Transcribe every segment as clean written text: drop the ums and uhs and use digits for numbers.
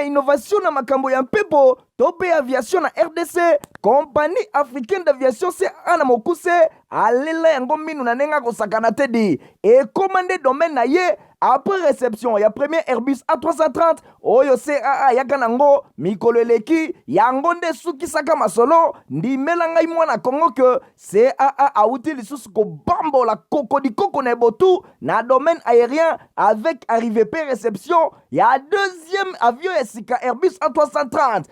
Innovation na makambo ya mpepo tope aviation na RDC. Compagnie africaine d'aviation CAA na mokuse alela yango minu na nenga kosakana te di ekomande domaine na ye après réception ya premier Airbus A330 oyo CAA yaka nango mikolo eleki yango nde sukisaka masolo ndimela ngai mwana Kongo ke CAA auti lisusu kobambola kokodikoko na ebotu na domaine aérien avec arrivée pe réception ya deuxième avion ya sika Airbus A330.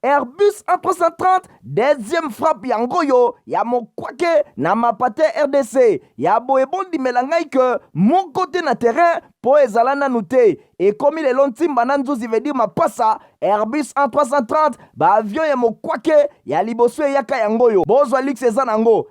Airbus A330 deuxième frappe yango yo ya mokwake na mapate RDC ya boebondi melangai ke mon côté na terrain po ezala nanu te ekomi lelo ntimba na nzuzi veut dire mapasa Airbus A330 ba avion ya mokwake ya liboso eyaka yango yo bozwa lix eza nango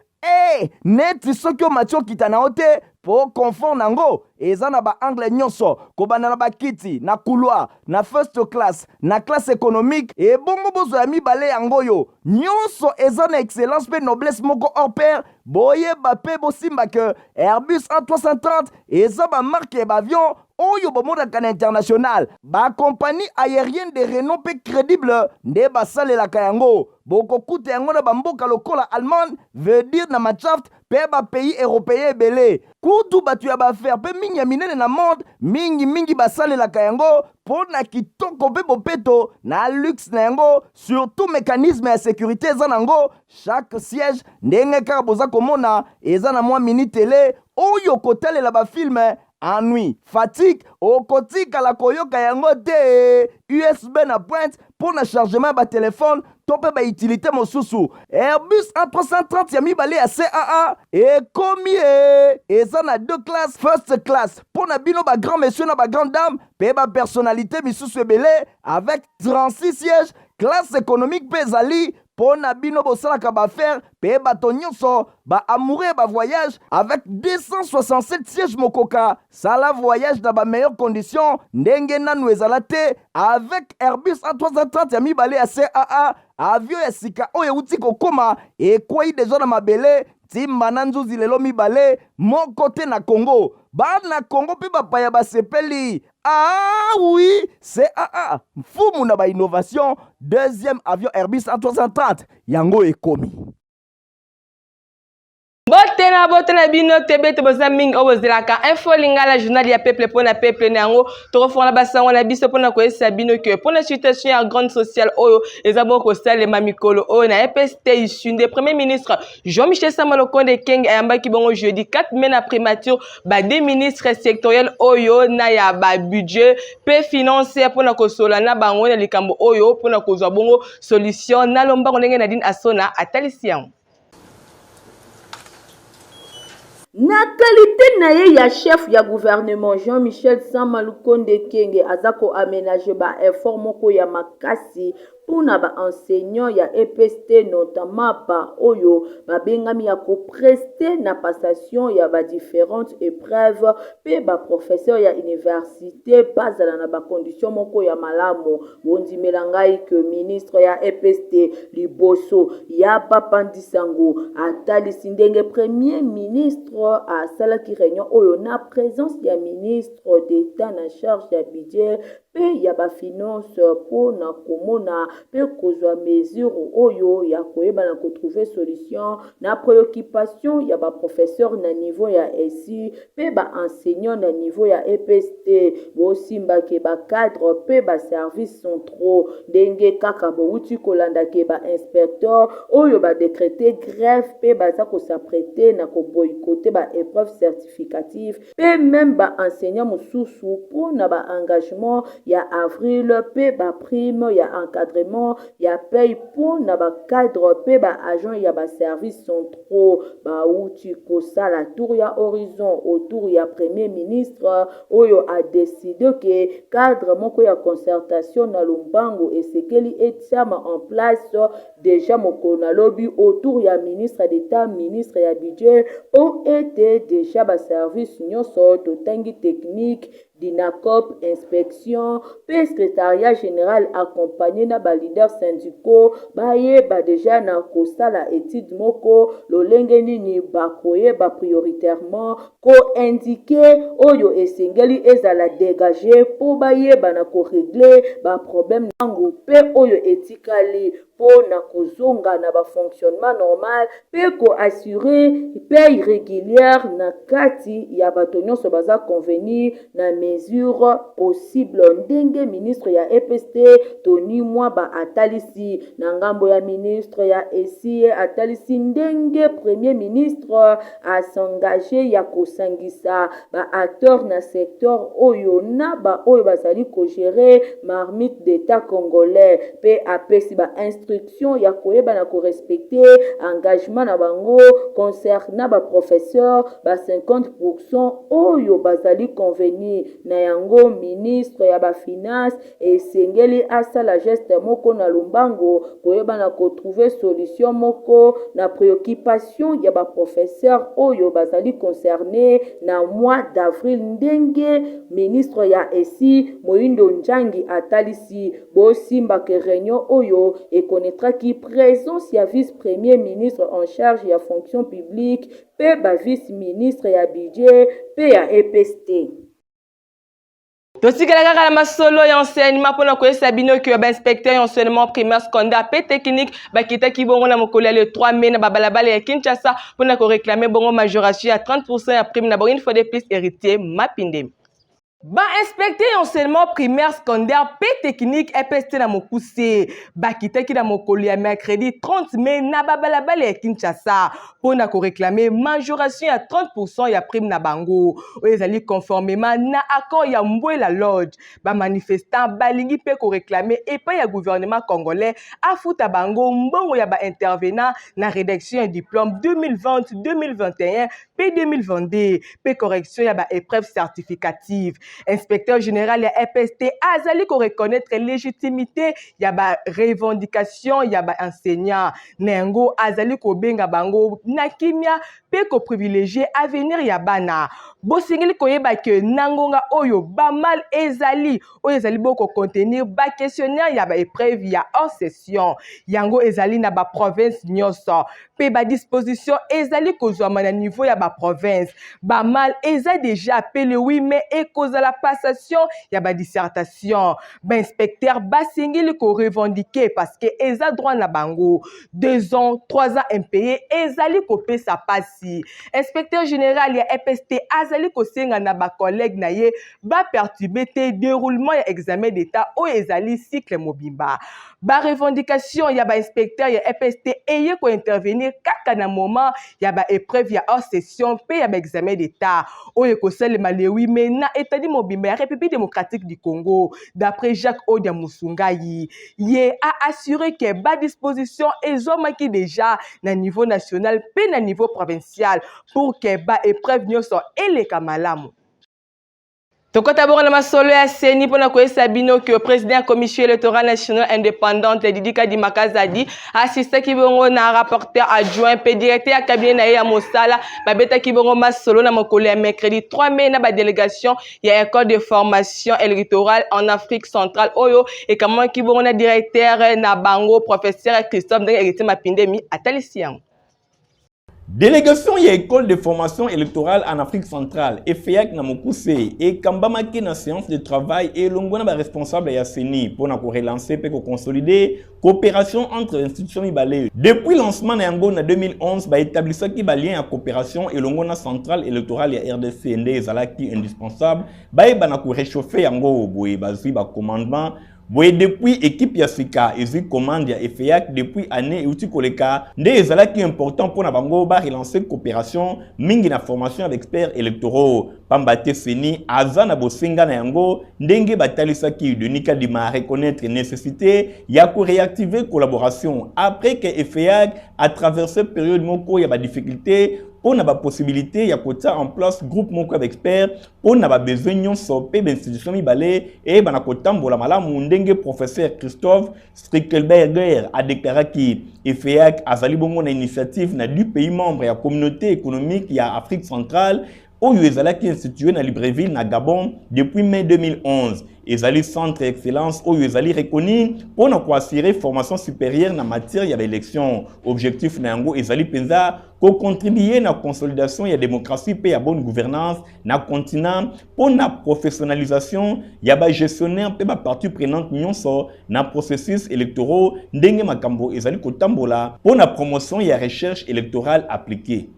neti soki omati okita na yo te po confort nango eza na baangle nyonso kobanda na bakiti na couloir na first class na classe économique ebongo bozwa ya mibale yango yo nyonso eza na excellence pe noblesse moko hors pair boyeba pe bosimba ke Airbus A330 eza bamarke ya baavion oyo bomodaka na international bakompagnie aérienne de renom pe crédible nde basalelaka yango bokokuta yango na bamboka lokola Allemagne veut dire na Machaft pe bapays européen ebele kutu bato ya baaffaire pe mingi ya minene na monde mingi basalelaka yango mpo na kitoko mpe bopeto na luxe na yango surtout mécanisme ya sécurité eza nango chaque siège ndenge kaka boza komona eza na mwa mini tele oyo kotalela bafilme ennui fatigue okotikala koyoka yango te USB na pointe pour na chargement ba téléphone to pe ba utilité mosusu Airbus A330 ya mibale ya CAA ekomi eza na deux classes first class pour na bino ba grand monsieur na ba grande dame pe ba personnalité misusu ebele avec 36 sièges classe économique pe ezali po na bino bosalaka baaffaire pe bato nyonso baamoureux ba voyage avec 267 sièges mokoka sala voyage na ba meilleures conditions ndenge nanu ezala te avec Airbus A330 ya mibale ya CAA avion ya sika oyo euti kokoma ekwei deja na mabele timba na nzuzi lelo mibale moko te na Congo bana Congo pe bapaya basepeli oui CAA mfumu na ba innovation deuxième avion Airbus A330 yango ekomi Botena bino tebe te boza mingi obozelaka info lingala journal ya peuple pona peuple nango tokofona basango na biso pona koyesa bino ke pona situation ya grande sociale oyo ezabo ko salema mikolo oyo na EPST issunde premier ministre Jean-Michel Sama Lukonde Kenge ayambaki bongo jeudi 4 mai na primature ba deux ministres sectoriels oyo na ya ba budget pe financier pona kosola na bango na likambo oyo pona kozwa bongo solution na lomba ndenge Nadine Asona atalisian. Na qualité na ye ya chef ya gouvernement Jean-Michel Sama Lukonde Kenge azako aménager ba effort moko ya makasi puna ba enseignant ya EPST notamment ba oyo ba bengami ya ko prester na passation ya ba différentes épreuves pe ba professeur ya université bazala na ba condition moko ya malamu bondi melangai que ministre ya EPST liboso ya Papandisango atali sindenge premier ministre a salaki réunion oyo na présence ya ministre d'état na charge ya budget pe ya ba finance pour na komona pe kozwa mesure oyo ya koyeba na trouver solution na préoccupation ya ba professeur na niveau ya ESI pe ba enseignant na niveau ya EPST bosimba ke ba cadre pe ba services centraux ndenge kaka bouti kolanda ke ba inspecteur oyo ba décréter grève pe baza ko s'apprêter na ko boycotter ba épreuve certificative pe même ba enseignant mosusu pour na ba engagement ya avril pe ba prime ya encadrement ya paye pour na ba cadre pe ba agent ya ba services centraux ba uti kosala tour ya horizon autour ya premier ministre oyo a décidé que cadre moko ya concertation na lombango esekeli etiama en place déjà moko na lobby autour ya ministre d'état ministre ya budget ont été déjà ba service nyonso totangi technique DINACOP inspection pe secrétariat général accompagné na ba leaders syndicaux bayeba déjà na kosala étude moko lolenge nini bakoyeba prioritairement ko indiquer oyo esengeli ezala dégager po bayeba na korégler ba problème nango pe oyo etikali po na kozonga na ba fonctionnement normal pe ko assurer paye régulière na kati ya bato nyonso baza convenir na mesure possible ndenge ministre ya EPST Tony Mwaba atalisi na ngambo ya ministre ya esi atalisi ndenge premier ministre asengage ya kosangisa ba acteur na secteur oyo na ba oyo bazali ko gérer marmite d'état congolais pe apesi ba instruction ya koyeba na ko respecter engagement na bango concernant ba professeur ba 50% oyo bazali convenir na yango ministre ya ba finance esengeli asala geste moko na lumbango koyeba na ko trouver solution moko na préoccupation ya ba professeur oyo bazali concerné na mois d'avril ndenge ministre ya esi Moindo Njangi atalisi bosimba ke réunion oyo ekonnetraki présence ya vice premier ministre en charge ya fonction publique pe ba vice ministre ya budget pe ya EPST. totikala kaka na masolo ya enseignement mpona koyesa bino ke bainspecteur ya enseignement primaire secondaire pe technique bakitaki bongo na mokolo ya le 3 mai na babalabala ya Kinshasa mpona koreklame bongo majoration ya 30% ya prime na bongo une fois de plus héritier Mapindemi. Ba inspecteur enseignement primaire secondaire pe technique EPST na mokuse bakitaki na mokolo ya mercredi 30 mai na babalabala ya Kinshasa pona ko réclamer majoration ya 30% ya prime na bango oyo ezali conformément na accord ya Mbwela Lodge. Ba manifestant balingi pe ko réclamer epai ya gouvernement congolais afuta bango mbongo ya ba intervenant na rédaction ya diplôme 2020-2021 pe 2022 pe correction ya ba épreuve certificative. Inspecteur général ya EPST azali ko reconnaître légitimité ya ba revendication ya ba enseignant nengo azali ko benga bango na kimia pe ko privilégier avenir ya bana bosingeli koyeba ke nangonga oyo ba mal ezali boko contenir ba questionnaire ya ba épreuve ya hors session yango ezali na ba province nyonso pe ba disposition ezali kozwama na niveau ya ba province ba mal eza déjà appelé 8 mai et cause la passation ya ba dissertation ba inspecteur basingeli ko revendiquer parce que eza droit na bango 2 ans 3 ans impayé ezali ko pesa pasi inspecteur général ya EPST azali ko senga na ba collègue na ye ba perturber te déroulement ya examen d'état o ezali cycle mobimba ba revendication ya ba inspecteur ya EPST eye ko intervenir kaka na moment ya ba épreuve ya hors session pe ya ba examen d'état o ko salema le 8 mai na état mobimba ya République démocratique du Congo d'après Jacques Odia Musungayi ye a assuré que ba disposition ezomaki déjà na niveau national pe na niveau provincial pour que ba épreuve nyonso eleka malamu. Tokota bongo na masolo ya seni pona koyesa bino ke président ya commission électorale nationale indépendante Didi Kadi Makazadi assistaki bongo na rapporteur adjoint pe directeur ya cabinet na ye ya mosala babetaki bongo masolo na mokolo ya mercredi 3 mai na ba délégation ya école de formation électorale en Afrique centrale oyo ekamaki bongo na directeur na bango professeur Christophe Ndenge Mapindemi atalisi yango. Délégation ya école de formation électorale en Afrique centrale EFEAC na mokuse et kambamaki na séance de travail et longona ba responsable ya CENI pour na ko relancer pe ko consolider coopération entre institutions mibale. Depuis lancement na yango na 2011 ba établissaki ba lien ya coopération et longona centrale électorale ya RDC ndé ezalaki indispensable ba na ko réchauffer yango boye bazui ba commandement. Boye depuis équipe ya Sika ezi commande ya EFEAC depuis année uti koleka nde ezalaki important pour na bango ba relancer coopération mingi na formation avec experts électoraux pambate seni azana bosenga na yango ndenge batalisaki Denis Kadima reconnaître nécessité ya ko réactiver collaboration après que EFEAC a traversé période moko ya ba difficulté on a la possibilité ya kota en place groupe moko d'experts on a besoin nyonso pe d'institution mibale et bana kotambola malamu ndenge professeur Christophe Strickelberger a déclaré que EFEAC azali bongo na initiative na du pays membre ya communauté économique ya Afrique centrale oyo ezalaki institué na Libreville na Gabon depuis mai 2011. Ezali centre excellence oyo ezali reconnu pour na assurer formation supérieure na matière ya élection. Objectif na yango ezali penza ko contribuer na consolidation ya démocratie pe ya bonne gouvernance na continent pour na professionnalisation ya ba gestionnaire pe ba partie prenante nyonso na processus électoraux ndenge makambo ezali kotambola pour na promotion ya recherche électorale appliquée.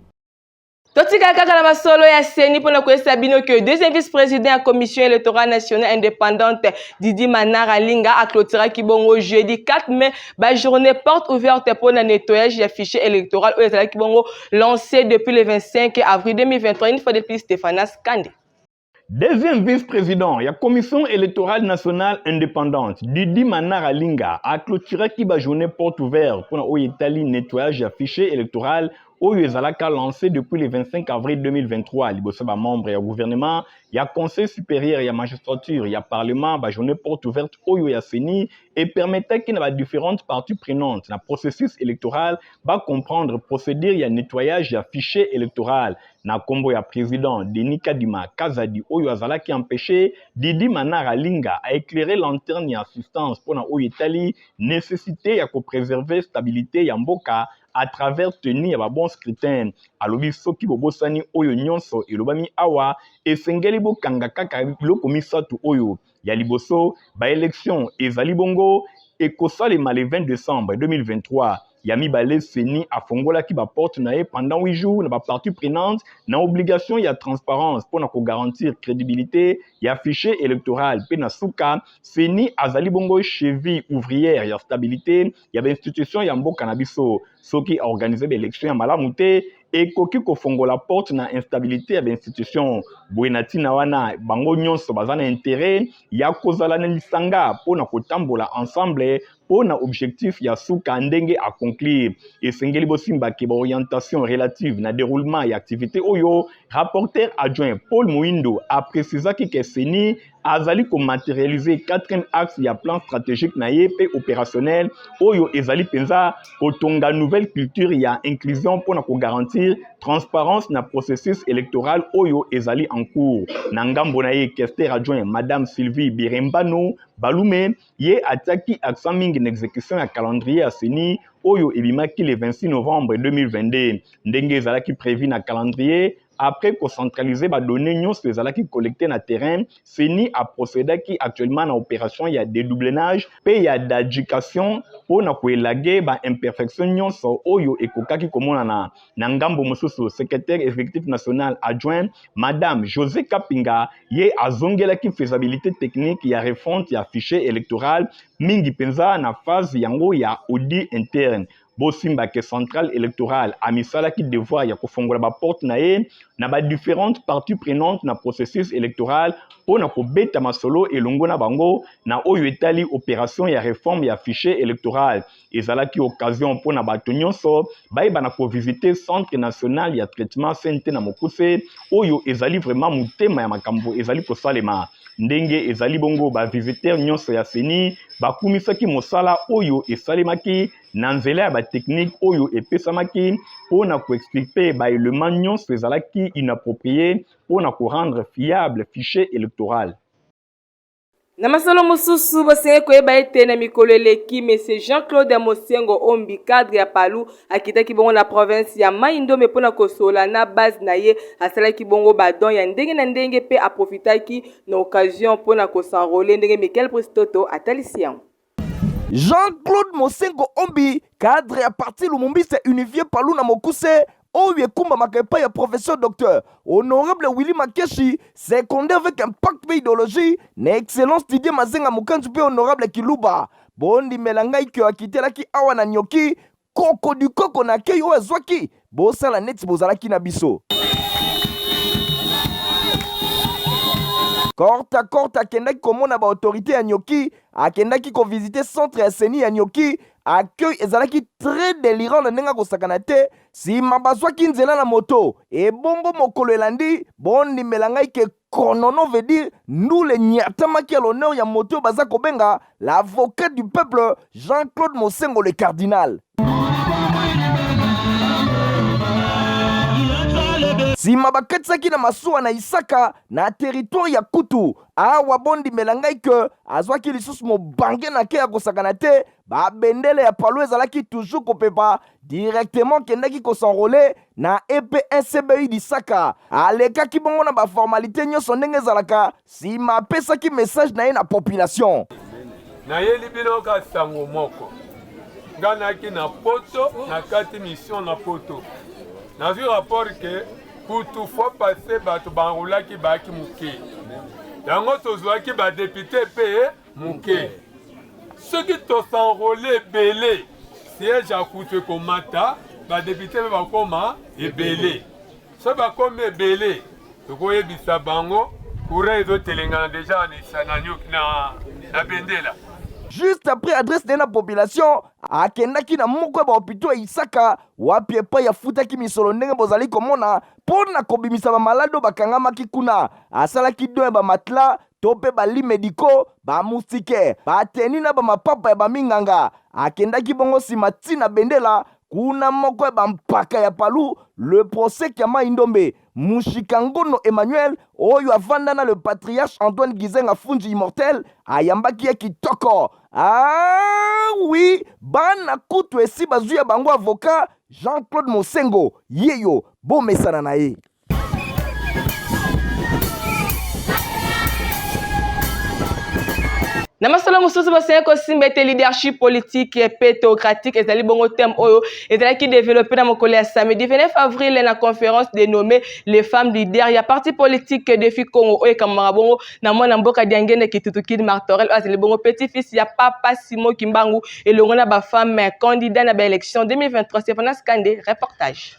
Totika kaka na masolo ya seni pona kwesa bino que deuxième vice-président de la commission électorale nationale indépendante Didi Manara Linga a clôturé kibongo jeudi 4 mai ba journée porte ouverte pour le nettoyage des fichiers électoraux au kibongo lancé depuis le 25 avril 2023 une fois de plus Stéphanas Kande. Deuxième vice-président de la commission électorale nationale indépendante Didi Manara Linga a clôturé qui ba journée porte ouverte pour le nettoyage des fichiers électoraux oyo ezalaka lancé depuis le 25 avril 2023 liboso ba membre ya gouvernement ya conseil supérieur ya magistrature ya parlement ba journée porte ouverte oyo ya CENI et permettait que na différentes parties prenantes na processus électoral ba comprendre procédure ya nettoyage ya fichier électoral na kombo ya président Denis Kadima Kazadi oyo azalaki empêché Didi Manara Linga a éclairé lanterne ya assistance pour na oyo etali nécessité ya ko préserver stabilité ya mboka à travers tenir ya bon scrutin alobi soki bobosani oyo nyonso elobami awa esengeli bokanga kaka biloko misatu oyo ya liboso ba élection ezali bongo ekosalema le 20 décembre 2023 ya mibale CENI afongolaki ba porte na ye pendant 8 jours na ba partie prenante na obligation ya transparence pour na ko garantir crédibilité ya fichier électoral pe na suka CENI azali bongo cheville ouvrière ya stabilité ya ba institution ya mboka na biso soki organiser ba élection ya malamu te ekoki kofongola porte na instabilité ya ba institution boenati na wana bango nyonso bazana intérêt ya kozala na lisanga pour na kotambola ensemble pour na objectif ya suka ndenge a conclure esengeli bosimba ke ba orientation relative na déroulement ya activité oyo rapporteur adjoint Paul Mouindo a précisé que CENI azali ko matérialiser 4e axe ya plan stratégique na ye pe opérationnel oyo ezali penza kotonga nouvelle culture ya inclusion pour na ko garantir transparence na processus électoral oyo ezali en cours na ngambo na ye questeur adjoint madame Sylvie Birembano Balume ye ataki accent mingi na exécution ya calendrier ya CENI oyo ebimaki le 26 novembre 2022 ndenge ezalaki prévu na calendrier. Après concentraliser les données nyonso ezalaki collecté na terrain, CENI a procédé actuellement na opération ya dédoublage pe ya d'adjudication pour na koelage ba imperfection nyonso oyo ekokaki komona na ngambo mosusu secrétaire exécutif national adjoint madame José Kapinga ye azongelaki faisabilité technique ya refonte ya fichier électoral mingi penza na phase yango ya audit interne. Bosimba ke centrale électorale a misala ki devoir ya kofongola ba porte na ye na ba différentes parties prenantes na processus électoral pour na ko beta masolo elongo na bango na oyo etali opération ya réforme ya fichier électoral ezalaki occasion pour na bato nyonso bayeba na ko visiter centre national ya traitement santé na Mokuse oyo ezali vraiment mutema ya makambo ezali kosalema ndenge ezali bongo ba visiteur nyonso ya CENI bakumisaki mosala oyo esalemaki na nzela ya ba technique oyo epesamaki pona ko expliquer ba élément nyonso ezalaki inapproprié pona ko rendre fiable fichier électoral. Na masolo mususu bosenge koyeba ete na mikolo eleki Monsieur Jean-Claude Mosengo Ombi cadre ya Palu akitaki bongo na province ya Mai-Ndombe mpona kosola na base na ye asalaki bongo badon ya ndenge na ndenge pe aprofitaki na occasion mpona kosanrole ndenge Michael Pristoto atalisi yango. Jean-Claude Mosengo Ombi cadre ya parti Lumumbi se unifié Palu na Mokuse oyo ekumbamaka epai ya professeur docteur honorable Willy Makeshi secondaire avec impact pe idéologie na excellence Didier Mazenga Mukanzu pe honorable Kiluba bondimela ngai kyo akitelaki awa na nyoki koko du koko na kei oyo azwaki bosala neti bozalaki na biso. Korta akendaki komona ba autorité ya Nyoki, akendaki ko visiter centre ya CENI ya Nyoki, accueil ezalaki très délirant na ndenge kosakana te, si mabazwaki nzela na moto, et bongo mokolo elandi, bondi melangai ke konono veut dire nous les nyatamaki à l'honneur ya moto baza kobenga, l'avocat du peuple Jean-Claude Mosengo le cardinal. nsima bakatisaki na masuwa na Isaka na territoire ya Kutu. Awa bondimela ngai ke azwaki lisusu mobange na ke ya kosakana te, babendele ya palu ezalaki toujours kopepa directement kendaki kosenrole na EPNCBI d'Isaka. Alekaki bongo na baformalite nyonso ndenge ezalaka, nsima apesaki message na ye na population. Nayeli bino ka sango moko ganaki na poto na kati mission na poto nazwi rapport ke Kutu fois passé bato banrulaki baki muke yango tozwaki badepute pe muke soki tosenrole ebele siège ya Kutu ekomata badepute pe bakoma ebele so bakomi ebele tokoyebisa bango courant ezotelengana deja na bendela. Juste après adresse de la population, akendaki na moko ba hôpital Isaka wapi epai afutaki misolo ndenge bozali komona pona kobimisa ba malado bakangamaki kuna. Asalaki do ba matla to pe ba lit médicaux ba moustique ba teni na ba mapapa ya ba minganga. Akendaki bongo simati na bendela kuna moko ba mpaka ya palu le procès Kiama Indombe Mushikangono Emmanuel oyo avanda na le patriarche Antoine Gizenga Funji immortel ayambaki ya kitoko. Ah oui, bana kutu esi bazuya bango avocat Jean-Claude Mosengo yeyo bo mesana na ye. Na masolo mususu basenya kosimbete leadership politique et pétocratique ezali bongo thème oyo ezalaki développé na mokolo ya samedi 29 avril na conférence dénommée les femmes leaders ya parti politique défi Congo oyo ekamaka bongo na mwana mboka Diangene Kitutukidi Martorel azali bongo petit fils ya Papa Simon Kimbangu elongo na ba femme candidat na ba élection 2023. Stefana Skande reportage.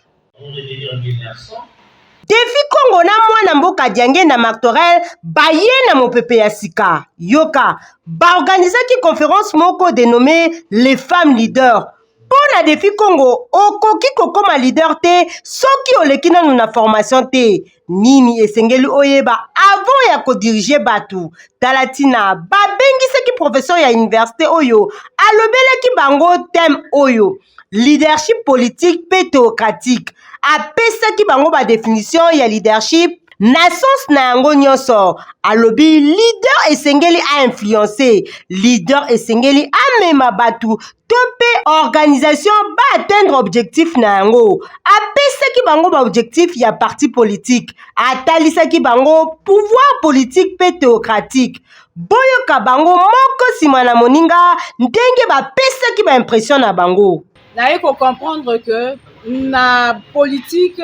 Défi Congo na mwana mboka Diangene Martorel baye na mopepe ya sika yoka ba organisaki conférence moko dénommée les femmes leaders. Pona Défi Congo okoki kokoma leader te soki oleki nanu na formation te nini esengeli oyeba avant ya kodirige batu talatina babengisaki professeur ya université oyo alobelaki bango thème oyo leadership politique pétocratique apesaki bango ba définition ya leadership na sens na yango nyonso alobi leader esengeli a influencer leader esengeli amema batu to pe organisation ba atteindre objectif na yango apesaki bango ba objectif ya parti politique atalisaki bango pouvoir politique pe théocratique boyoka bango moko nsima na moninga ndenge bapesaki ba impression na bango. Naye ko comprendre que na politique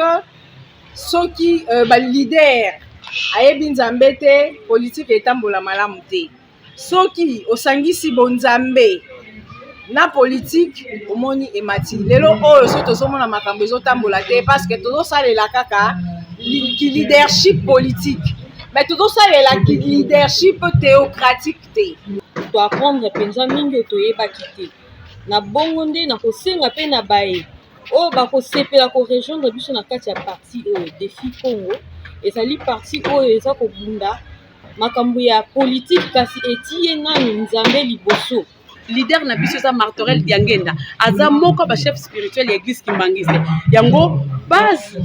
soki ba leader ayebi nzambe te politique etambola malamu te soki osangisi bonzambe na politique omoni emati lelo oyo so tozomona makambo ezotambola te parce que tozosalela kaka ki leadership politique mais tozosalela ki leadership théocratique te to apprendre penza mingi toyebaki te na bongo nde na kosenga pe na baye oyo bakosepela korejoindre biso na kati ya parti oyo Défi Congo ezali parti oyo eza kobunda makambo ya politique kasi etie nani nzambe liboso. Leader na biso za Martorel Diangenda aza moko ba chef spirituel ya église Kimbangise yango base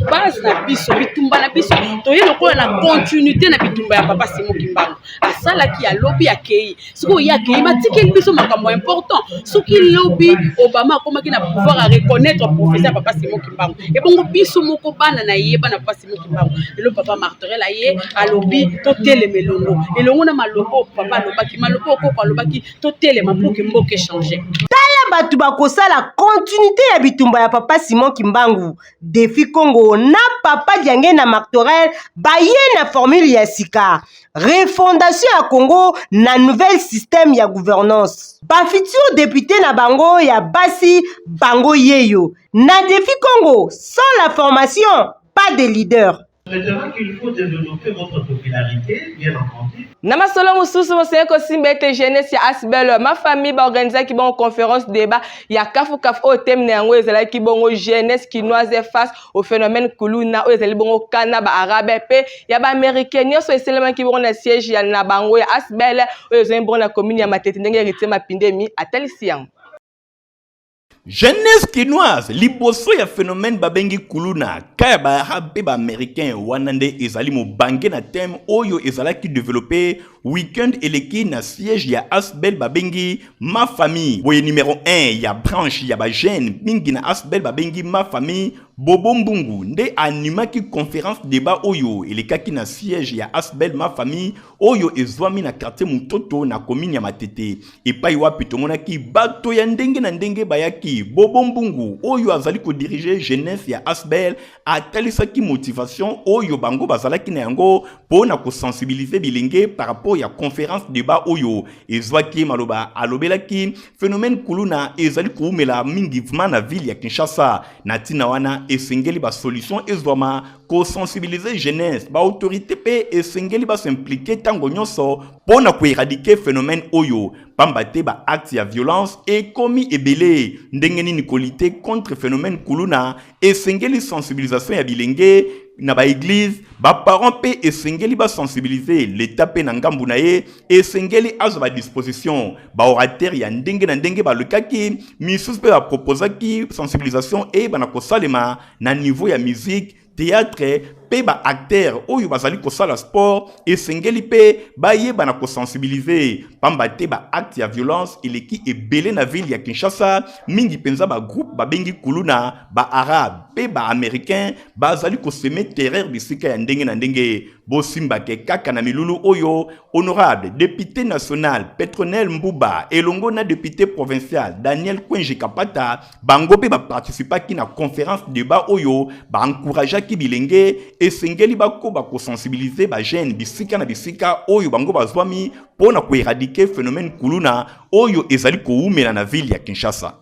na biso bitumba na biso toye lokola na continuité na bitumba ya Papa Simon Kimbangu asalaki ya lobby akei siko ya akei matikeli biso makambo important soki lobby Obama akomaki na pouvoir à reconnaître professeur Papa Simon Kimbangu et bongo biso moko bana na yeba na Papa Simon Kimbangu le Papa Martorel aye a lobby to telemelongo elongo na malobo papa lobaki malobo ko lobaki to telema pour que mboke changer. Tala batu bakosala continuité ya bitumba ya Papa Simon Kimbangu Défi Congo na Papa Diangene Martorel baye na formule ya sika refondation ya Congo na nouvel système ya gouvernance ba futur député na bango ya basi bango yeyo na Défi Congo sans la formation pas de leader. Maintenant qu'il faut développer votre popularité, bien entendu. Namasolo mususu moseye kosimbete jeunesse ya Asbel ma famille ba organiser ki bon conférence débat ya kafu o thème na yango ezalaki bongo jeunesse quinoise face au phénomène kuluna o ezali bongo kana ba arabe pe ya ba américain nyonso eselema ki bongo na siège ya na bango ya Asbel o ezali bongo na commune ya Matete ndenge héritier mapindemi atalisi yango. Jeunesse quinoise, liboso ya phénomène babengi kuluna, kaya ba arabe ba américain wanande ezali mo bangé na thème oyo ezala ki développé week-end eleki na siège ya Asbel babengi ma famille. Boye numéro 1 ya branche ya ba jeune mingi na Asbel babengi ma famille. Bobo Mbungu nde animaki conférence débat oyo elekaki na siège ya Asbel ma famille oyo ezwami na quartier Mutoto na commune ya Matete. Epai wapi tomonaki bato ya ndenge na ndenge bayaki. Bobo Mbungu oyo azali ko diriger jeunesse ya Asbel atalisaki motivation oyo bango bazalaki na yango pona ko sensibiliser bilenge par rapport ya conférence débat oyo ezwaki maloba alobelaki phénomène kuluna ezali koumela mingi na ville ya Kinshasa na tina wana esengeli ba solution ezwama ko sensibiliser jeunesse ba autorité pe esengeli ba s'impliquer tango nyonso pona ko éradiquer phénomène oyo pambate ba acte ya violence et commis ebele ndenge nini kolite contre phénomène kuluna esengeli sensibilisation ya bilenge na ba église ba parents pe esengeli ba sensibiliser l'état pe na ngambu na ye esengeli azo ba disposition ba orateur ya ndenge na ndenge ba lekaki misus pe ba proposaki sensibilisation et bana ko salema na niveau ya musique théâtre pe ba acteur oyo bazali ko sala sport esengeli pe ba ye bana ko sensibiliser pambate ba acte ya violence eleki ebele na ville ya Kinshasa mingi penza ba groupe ba bengi kuluna ba arabe pe ba américain bazali ko semer terreur bisika ya ndenge na ndenge bosimba ke kaka na milulu oyo honorable député national Petronel Mbuba elongo na député provincial Daniel Kwenje Kapata bango pe ba participaki na conférence débat oyo ba encourager ki bilenge esengeli bako ba ko sensibiliser ba jeune bisika na bisika oyo bango bazwami pona ko éradiquer phénomène kuluna oyo ezali ko umela na ville ya Kinshasa.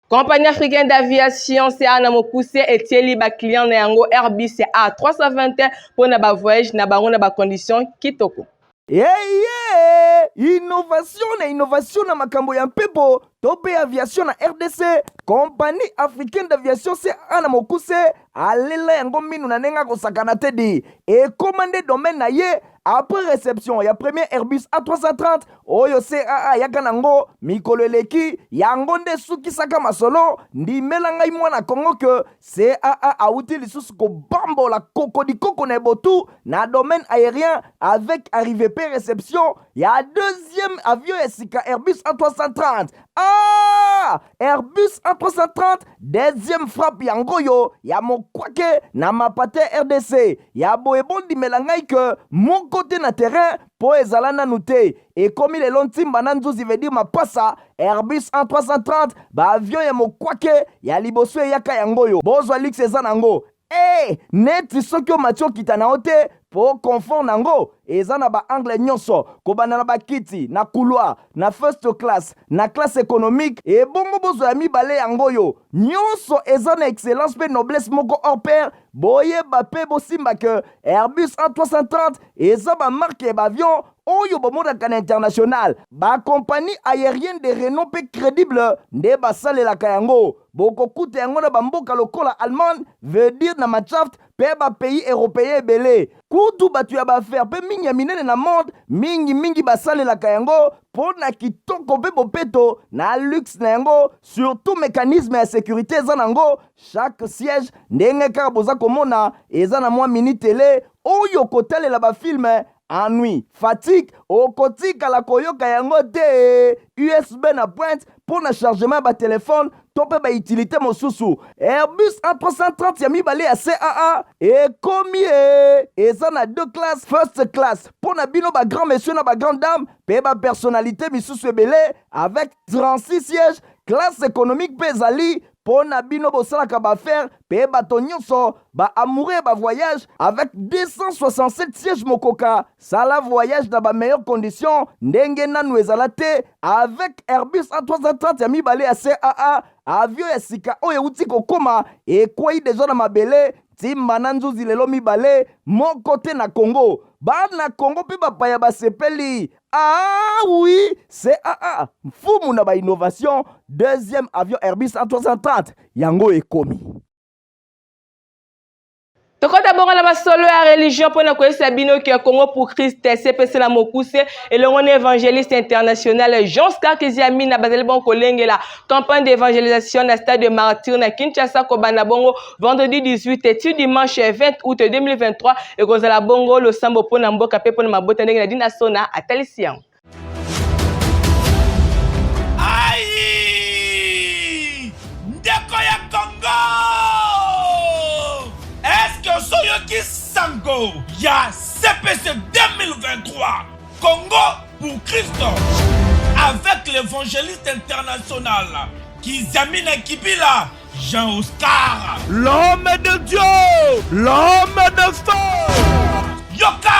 Compagnie africaine d'aviation CA na mokuse etieli ba client na yango Airbus A321 pour na ba voyage na bango na ba condition kitoko. Innovation na makambo ya mpepo tope aviation na RDC. Compagnie africaine d'aviation CA na mokuse alela yango minu na nenga kosakana tedi et commandé domaine na ye. Après réception, ya premier Airbus A330, oyo CAA yaka nango, mikolo eleki, yango nde suki saka masolo, ndi melangai mwana Kongo ke CAA auti lisusu ko bambo la kokodi koko na botu na domaine aérien avec arrivée pe réception, ya deuxième avion esika Airbus A330. Ah! Airbus A330, deuxième frappe yango yo, ya mokwake na mapate RDC, ya boebondi melangai ke moko côté na terrain po ezala nanu te et comme il est lontimba na nzuzi veut dire mapasa Airbus A330 ba avion ya mokwake ya liboso yaka yango yo bozwa lix eza nango neti soki o matio kita na ote po confort nango eza na ba angle nyonso kobana na ba kiti na couloir na first class na classe économique et bongo bozwa ya mibale yango yo nyonso eza na excellence pe noblesse moko hors pair boyeba pe bosimba ke Airbus A330 eza ba marque ba avion oyo bomodaka na international ba compagnie aérienne de renom pe crédible nde basalelaka yango bokokuta yango na bamboka lokola Allemagne veut dire na Machaft pe ba pays européen ebele kutu batu ya baaffaire pe mingi ya minene na monde mingi basalelaka yango po na kitoko pe bopeto na luxe na yango surtout mécanisme ya sécurité eza nango chaque siège ndenge kaka boza komona eza na mwa mini télé oyo kotalela bafilme ennui, fatigue, okotika la koyoka yango te USB na pointe pour le chargement ba téléphone tope ba utilité mosusu Airbus A330 ya mibale ya CAA et combien eza na deux classes first class pour na bino ba grand monsieur na ba grande dame pe ba personnalité misusu ebele avec 36 sièges classe économique pe ezali pour na bino bosalaka ba faire pe bato nyonso ba amoureux ba voyage avec 267 sièges mokoka sala voyage dans ba meilleures conditions ndenge nanu ezala te avec Airbus A330 ya mibale ya CAA avion ya sika oyo uti kokoma ekwei deja na mabele timba na nzuzi lelo mibale moko te na Congo bana Congo pe bapaya basepeli ah oui CAA mfumu na ba innovation deuxième avion Airbus A330 yango ekomi. Tokota bongo na masolo ya religion pona koyesa bino ki Congo pour Christ CPC na mokuse et le évangéliste international Jean Scar Kiziami na bazali bon kolenge la campagne d'évangélisation na stade de Martyr na Kinshasa kobana bongo vendredi 18 et dimanche 20 août 2023 et kozala bongo le sambo pona mboka pe pona mabota ndenge na dina sona atalisian. Aïe! Ndeko ya Congo! Est-ce que Soyoki Sango, ya CPC 2023, Congo pour Christ, avec l'évangéliste international, Kizamina Kibila, Jean-Oscar, l'homme de Dieu, l'homme de feu, Yoka,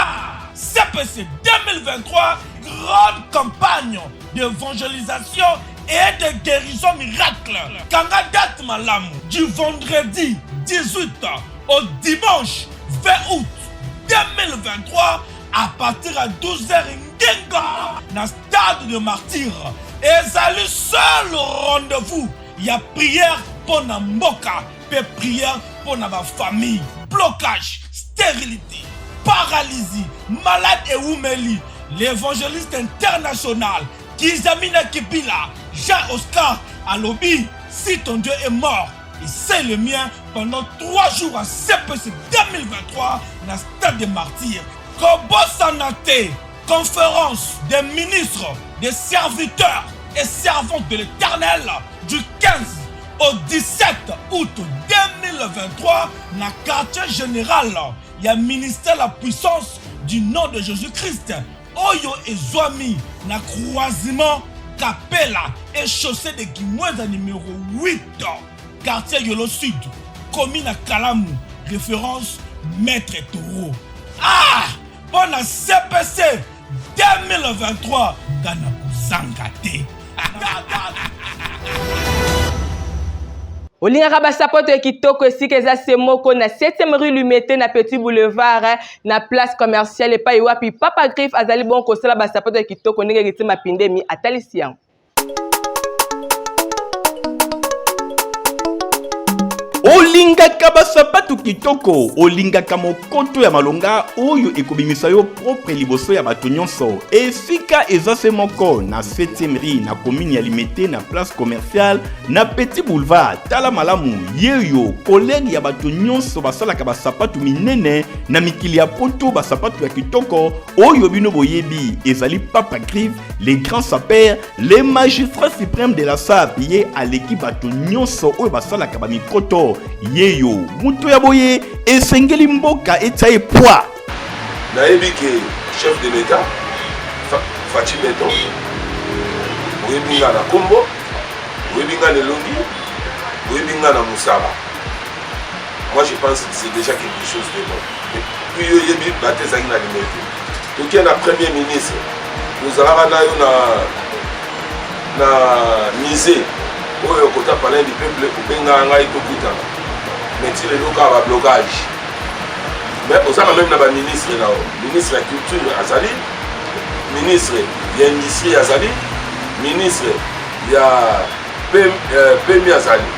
CPC 2023, grande campagne d'évangélisation et de guérison miracle. Kanga date malam du vendredi 18 au dimanche 20 août 2023 à partir de 12h Ngenga dans le stade de Martyr. Et c'est le seul rendez-vous. Il y a prière pour la mboka, et prière pour la famille. Blocage, stérilité, paralysie, malade et oumeli. L'évangéliste international Kizamina Kibila, Jean-Oscar Alobi, si ton Dieu est mort, et c'est le mien pendant 3 jours à CPC 2023 dans le stade de Martyr. Kobo Sanate, conférence des ministres, des serviteurs et servantes de l'Éternel du 15 au 17 août 2023 dans le quartier général. Il y a ministère la puissance du nom de Jésus-Christ. Oyo et Zoami na croisement Capella et chaussée de Guimoueza numéro 8. Quartier Yolo Sud, commune à Kalamou, référence Maître Taureau. Ah! Bon à CPC 2023, Gana Zangate. Olinga basapoto ya kitoko esika eza semoko na 7e rue Lumete na Petit Boulevard na place commerciale et pa wapi Papa Griff azali bon kosala basapoto ya kitoko ndenge giti mapindemi atalisian. Olingaka basapatu kitoko, olingaka mokoto ya malonga oyo ekobimisa yo propre liboso ya bato nyonso. Esika ezase moko na 7e rue na commune ya Limete na place commerciale na Petit Boulevard. Tala malamu yeyo collègue ya bato nyonso basalaka basapatu minene na mikili ya poto basapatu ya kitoko oyo bino boyebi ezali Papa Griff, les grands sapeurs, les magistrats suprêmes de la SAP ye aleki bato nyonso oyo basalaka ba mikoto. Yeyo mutu ya boye esengeli mboka etaye poa nayebi ke chef de l'état Fachi Beton oyebi nga na Kombo oyebi nga na Elongi oyebi nga na Musaba. Moi je pense que c'est déjà quelque chose de bon. Et puis oyebi batezaki na Limete toki na premier ministre nous allons na yo na musée oyo kota palais du peuple obenga ngai tokutana mais tu le loka ba blocage mais osaka même na ba ministre là ministre de la culture azali ministre ya industrie azali ministre ya PMI azali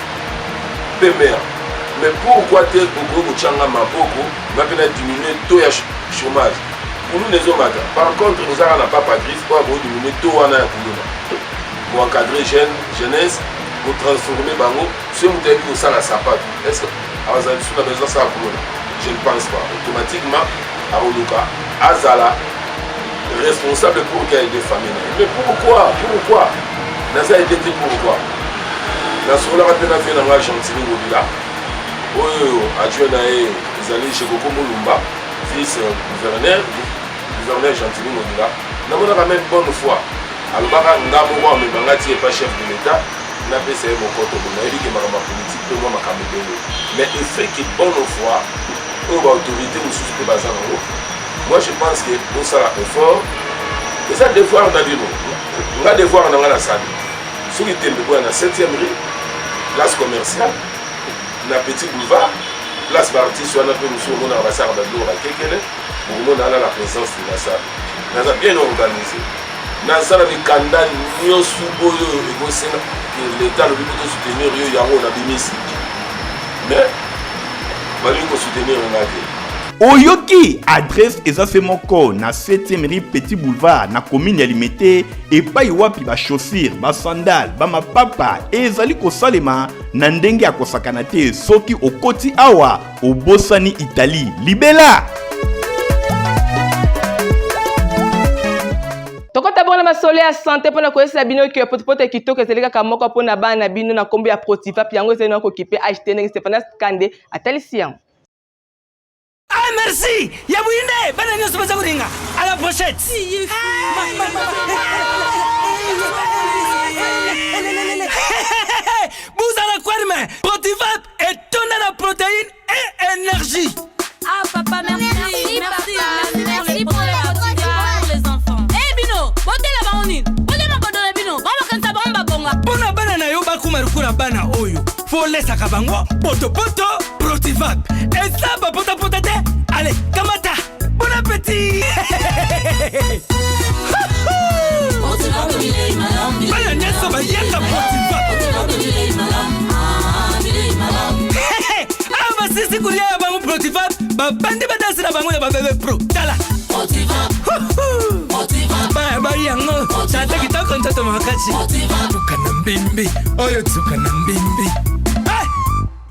PMR mais pourquoi te koko changa maboko va bien diminuer taux ya chômage pour nous les hommes. Par contre osaka na Papa Griff pour diminuer taux wana ya kuluna pour encadrer jeunesse pour transformer bango ce mouté qui ça la sapato est-ce que avant ça sur la maison ça je ne pense pas automatiquement à Oluka Azala responsable pour qu'il y ait des familles mais pourquoi dans ça été pourquoi dans ce là on a fait dans la Gentili Ngobila adjoint à Ezali chez Koko Mulumba vice gouverneur Gentili Ngobila nous avons même bonne foi alors baka ngamo wa mbangati pas chef de l'état na pesa mon compte na ebi ke makamba politique pe moi makambo belo mais il fait que bonne foi aux autorités nous sous bazar en haut. Moi je pense que pour ça effort et ça devoir on a dit non on va devoir dans la salle sur le temple pour na 7e rue place commerciale na Petit Boulevard place partie sur na peu nous on a basar ba do ba kekele pour moi la présence de la salle na ça bien organisé na sala mikanda nyosu oyo ekosena l'État le but de soutenir yango na bimisi mais balingi kosoutenir nga te. Oyoki adresse ezafe moko na 7e rue Petit Boulevard na commune ya Limete epai wapi ba chaussure, ba sandal, ba mapapa ezali kosalema na ndenge ya kosakana te soki okoti awa obosani Italie. Libela tokota bona masolo ya santé mpona koyesa bino ke potopoto kitoko ezali kaka moko mpona bana na bino na nkombo ya Protivap yango ezali na kokipe HT ndenge Stephanie Kande atalisi yango. Ah merci Yabouinde bana nyonso baza kolinga à la pochette. Buzala kwarme Protivap et tonne la protéine et énergie. Ah papa merci pour la Protivap pour les enfants. Eh bino bote la baonine bote na bodo la bino baba kansa bomba bonga. Pona bana na yo bakuma rukura bana oyo fo lesa kabango poto Protivap et ça ba pota te. Allez kamata bon appétit. Bana nyasa ba yaka Protivap. Ah ba sisi kulia ya bango Protivap ba bandi ba dansi na bango ya ba bébé pro tala Protivap ba yango tata kitoko ntoto makati tukana mbimbi oyo tukana mbimbi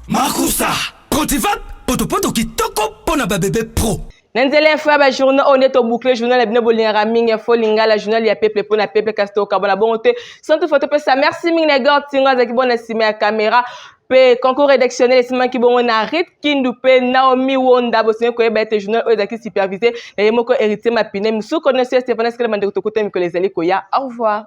makusa Protivap poto kitoko pona ba bébé pro. Nenzele info ya ba journal honnête au boucler journal ya bino bolingara mingi info lingala journal ya peuple pona peuple kasto kabona bonté santo photo pesa merci mingi les gars tinga za kibona sima ya caméra pe concours rédactionnel sima ki bongo na Rit Kindu pe Naomi Wonda bosene ko eba te journal oyo zaki supervisé na yemoko héritier mapine musu connaisseur Stéphane Skele mande ko côté Mikolo ezali ko ya au revoir.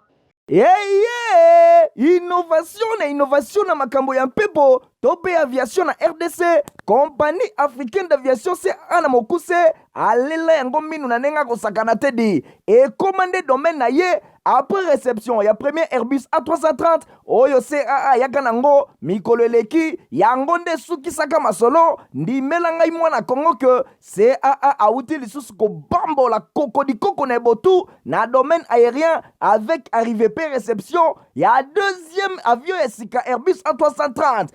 Innovation na makambo ya mpepo tope aviation na RDC compagnie africaine d'aviation CA na mokuse alela yango minu na nenga kosakana te di et commandé domaine na ye après réception ya premier Airbus A330 oyo CAA yaka nango mikolo eleki yango nde sukisaka masolo ndimela ngai mwana Kongo ke CAA auti lisusu kobambola kokodikoko na ebotu na domaine aérien avec arrivée pe réception ya deuxième avion ya sika Airbus A330.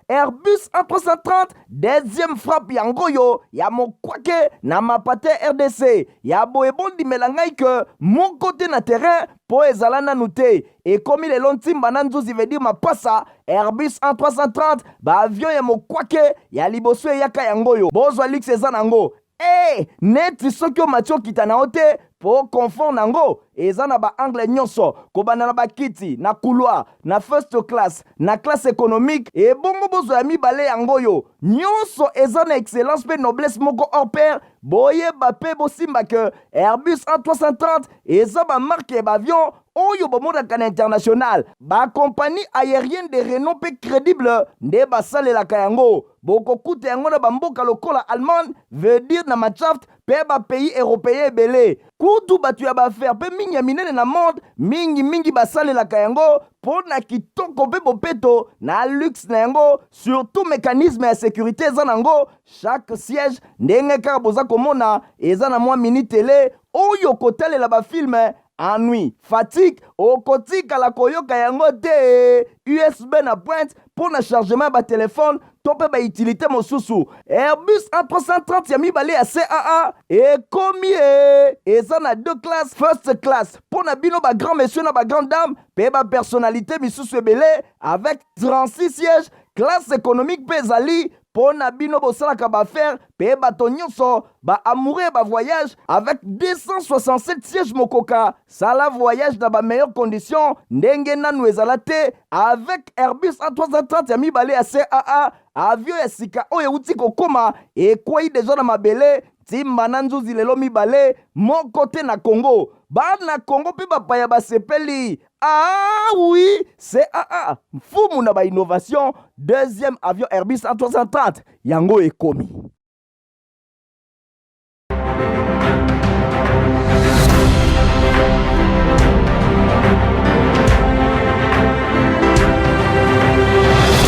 Airbus A330 deuxième frappe yango yo ya mokwake na mapate RDC ya boebondi melangai ke mon côté na terrain po ezala nanu te ekomi lelo ntimba na nzuzi veut dire mapasa Airbus A330 ba avion ya mokwake ya liboso eyaka yango yo bozwa lux eza nango neti soki omati okita na yo te po confort nango eza na ba angle nyonso kobanda na bakiti na couloir na first class na classe économique et bongo bozo ya mibale yango yo nyonso eza na excellence pe noblesse moko hors pair boyeba pe bosimba ke Airbus A330 eza ba marque ya avion oyo bomonaka na international ba compagnie aérienne de renom pe crédible nde basalelaka yango bokokuta yango na bamboka lokola Allemagne veut dire na Machaft pe ba pays européen ebele kutu batu ya baaffaire pe mingi ya minene na monde mingi basalelaka yango po na kitoko pe bopeto na luxe na yango surtout mécanisme ya sécurité eza nango chaque siège ndenge kaka boza komona eza na mwa mini télé oyo kotalela bafilme ennui fatigue okotikala koyoka yango te USB na pointe pour na chargement ba téléphone to pe ba utilité mosusu Airbus A330 ya mibale ya CAA ekomi eza na deux classes first class pour na bino ba grand monsieur na ba grande dame pe ba personnalité misusu ebele avec 36 sièges classe économique pe ezali po na bino bosalaka baaffaire pe bato nyonso ba amoureux ba voyage avec 267 sièges mokoka sala voyage na ba meilleures conditions ndenge nanu ezala te avec Airbus A330 ya mibale ya CAA avion ya sika oyo euti kokoma ekwei deja na mabele timba na nzuzi lelo mibale moko te na Congo bana Congo pe bapaya basepeli oui CAA mfumu na ba innovation deuxième avion Airbus A330 yango ekomi